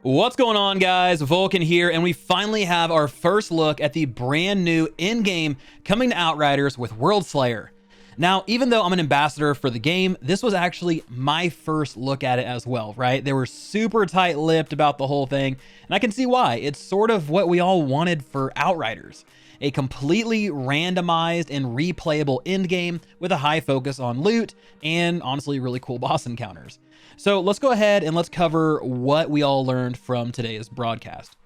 What's going on, guys? Vulkan here, and we finally have our first look at the brand new Endgame coming to Outriders with Worldslayer. Now, even though I'm an ambassador for the game, this was actually my first look at it as well, right? They were super tight-lipped about the whole thing, and I can see why. It's sort of what we all wanted for Outriders. A completely randomized and replayable endgame with a high focus on loot and honestly really cool boss encounters. So let's go ahead and let's cover what we all learned from today's broadcast.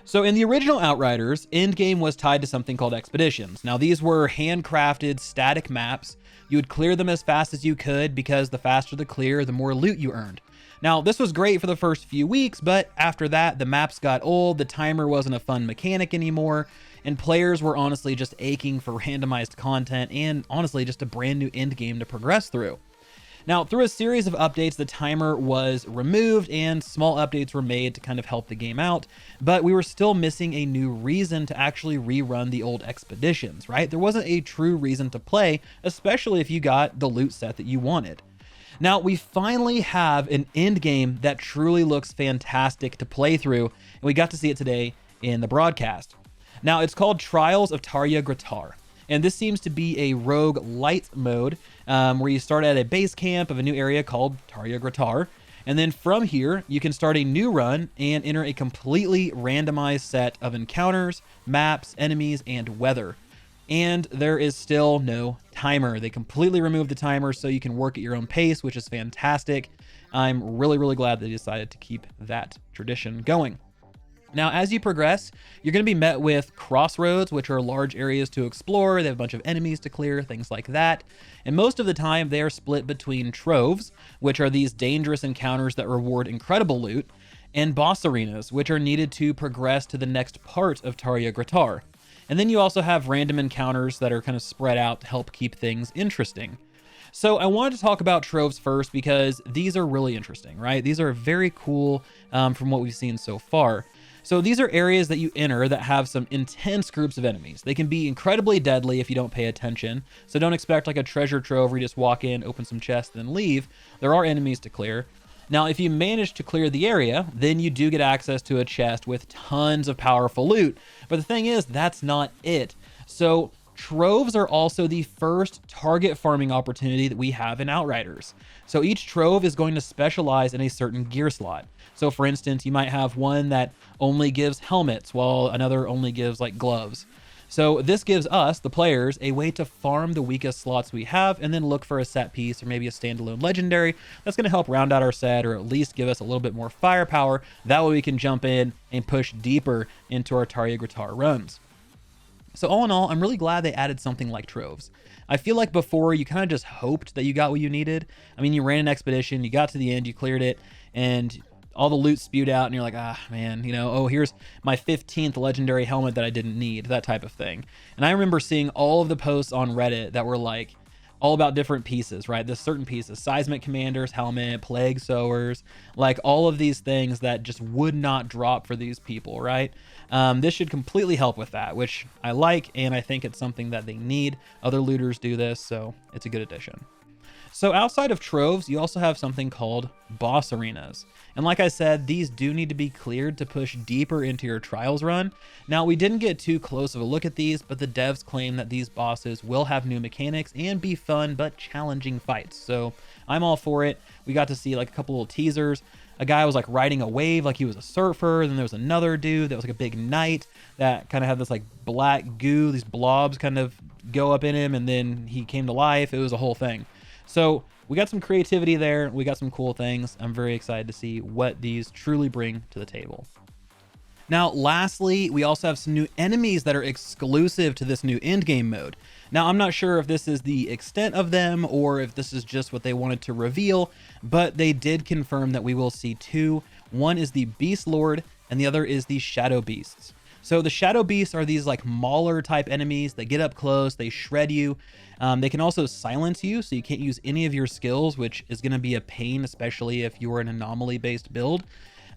So in the original Outriders, Endgame was tied to something called expeditions. Now these were handcrafted static maps. You would clear them as fast as you could because the faster the clear, the more loot you earned. Now this was great for the first few weeks, but after that the maps got old, the timer wasn't a fun mechanic anymore, and players were honestly just aching for randomized content and honestly just a brand new endgame to progress through. Now, through a series of updates, the timer was removed and small updates were made to kind of help the game out, but we were still missing a new reason to actually rerun the old expeditions, right? There wasn't a true reason to play, especially if you got the loot set that you wanted. Now, we finally have an end game that truly looks fantastic to play through, and we got to see it today in the broadcast. Now, it's called Trials of Tarja Gratar. And this seems to be a rogue light mode where you start at a base camp of a new area called Tarja Gratar. And then from here, you can start a new run and enter a completely randomized set of encounters, maps, enemies, and weather. And there is still no timer. They completely removed the timer so you can work at your own pace, which is fantastic. I'm really glad they decided to keep that tradition going. Now, as you progress, you're going to be met with crossroads, which are large areas to explore. They have a bunch of enemies to clear, things like that. And most of the time, they are split between troves, which are these dangerous encounters that reward incredible loot, and boss arenas, which are needed to progress to the next part of Tarja Gratar. And then you also have random encounters that are kind of spread out to help keep things interesting. So I wanted to talk about troves first because these are really interesting, right? These are very cool from what we've seen so far. So these are areas that you enter that have some intense groups of enemies. They can be incredibly deadly if you don't pay attention. So don't expect like a treasure trove where you just walk in, open some chests, then leave. There are enemies to clear. Now, if you manage to clear the area, then you do get access to a chest with tons of powerful loot. But the thing is, that's not it. So troves are also the first target farming opportunity that we have in Outriders. So each trove is going to specialize in a certain gear slot. So for instance, you might have one that only gives helmets while another only gives like gloves. So this gives us, the players, a way to farm the weakest slots we have and then look for a set piece or maybe a standalone legendary that's going to help round out our set or at least give us a little bit more firepower. That way we can jump in and push deeper into our Tarja Gratar runs. So all in all, I'm really glad they added something like troves. I feel like before you kind of just hoped that you got what you needed. I mean, you ran an expedition, you got to the end, you cleared it, and all the loot spewed out and you're like, ah, man, you know, oh, here's my 15th legendary helmet that I didn't need, that type of thing. And I remember seeing all of the posts on Reddit that were like all about different pieces, right? There's certain pieces, seismic commanders, helmet, plague sowers, like all of these things that just would not drop for these people, right? This should completely help with that, which I like, and I think it's something that they need. Other looters do this, so it's a good addition. So outside of troves, you also have something called boss arenas. And like I said, these do need to be cleared to push deeper into your trials run. Now, we didn't get too close of a look at these, but the devs claim that these bosses will have new mechanics and be fun but challenging fights. So I'm all for it. We got to see like a couple little teasers. A guy was like riding a wave like he was a surfer. Then there was another dude that was like a big knight that kind of had this like black goo, these blobs kind of go up in him, and then he came to life. It was a whole thing. So we got some creativity there. We got some cool things. I'm very excited to see what these truly bring to the table. Now, lastly, we also have some new enemies that are exclusive to this new endgame mode. Now, I'm not sure if this is the extent of them or if this is just what they wanted to reveal, but they did confirm that we will see two. One is the Beast Lord and the other is the Shadow Beasts. So the Shadow Beasts are these like mauler type enemies. They get up close, they shred you. They can also silence you, so you can't use any of your skills, which is going to be a pain, especially if you're an anomaly based build.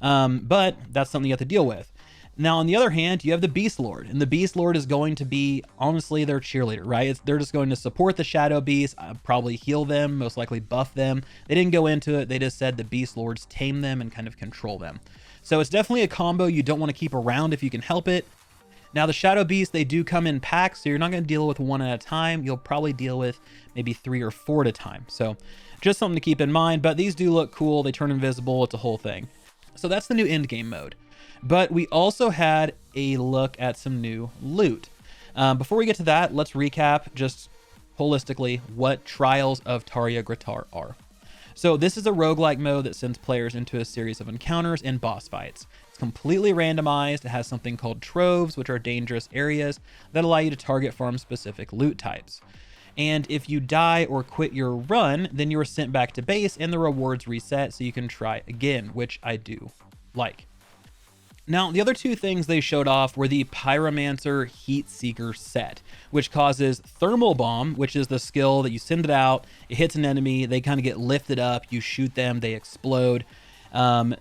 But that's something you have to deal with. Now, on the other hand, you have the Beast Lord, and the Beast Lord is going to be, honestly, their cheerleader, right? They're just going to support the Shadow Beast, probably heal them, most likely buff them. They didn't go into it. They just said the Beast Lords tame them and kind of control them. So it's definitely a combo you don't want to keep around if you can help it. Now, the Shadow Beasts, they do come in packs, so you're not going to deal with one at a time. You'll probably deal with maybe 3 or 4 at a time. So just something to keep in mind, but these do look cool. They turn invisible. It's a whole thing. So that's the new endgame mode. But we also had a look at some new loot. Before we get to that, let's recap just holistically what Trials of Tarja Gratar are. So this is a roguelike mode that sends players into a series of encounters and boss fights. It's completely randomized. It has something called Troves, which are dangerous areas that allow you to target farm specific loot types. And if you die or quit your run, then you are sent back to base and the rewards reset so you can try again, which I do like. Now, the other 2 things they showed off were the Pyromancer Heat Seeker set, which causes Thermal Bomb, which is the skill that you send it out, it hits an enemy, they kind of get lifted up, you shoot them, they explode.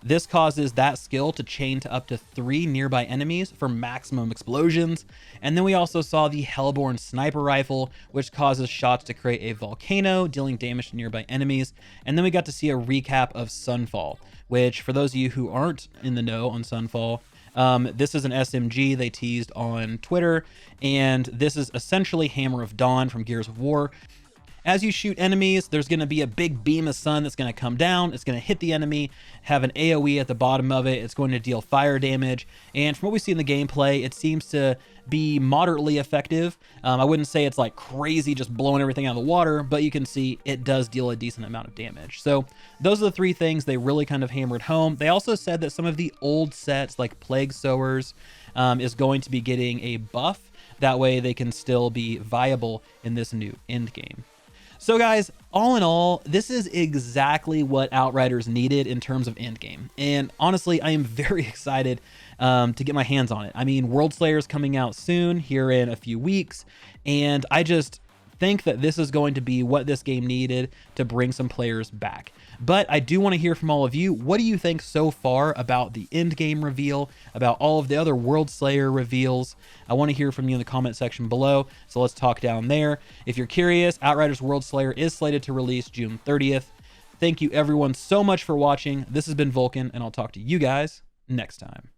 This causes that skill to chain to up to 3 nearby enemies for maximum explosions. And then we also saw the Hellborn Sniper Rifle, which causes shots to create a volcano, dealing damage to nearby enemies. And then we got to see a recap of Sunfall, which, for those of you who aren't in the know on Sunfall, this is an SMG they teased on Twitter, and this is essentially Hammer of Dawn from Gears of War. As you shoot enemies, there's going to be a big beam of sun that's going to come down. It's going to hit the enemy, have an AoE at the bottom of it. It's going to deal fire damage. And from what we see in the gameplay, it seems to be moderately effective. I wouldn't say it's like crazy, just blowing everything out of the water, but you can see it does deal a decent amount of damage. So those are the 3 things they really kind of hammered home. They also said that some of the old sets like Plague Sowers is going to be getting a buff. That way they can still be viable in this new end game. So guys, all in all, this is exactly what Outriders needed in terms of endgame. And honestly, I am very excited to get my hands on it. I mean, Worldslayer is coming out soon, here in a few weeks, and I just think that this is going to be what this game needed to bring some players back. But I do want to hear from all of you. What do you think so far about the end game reveal, about all of the other Worldslayer reveals? I want to hear from you in the comment section below, so let's talk down there. If you're curious, Outriders Worldslayer is slated to release June 30th. Thank you everyone so much for watching. This has been Vulkan, and I'll talk to you guys next time.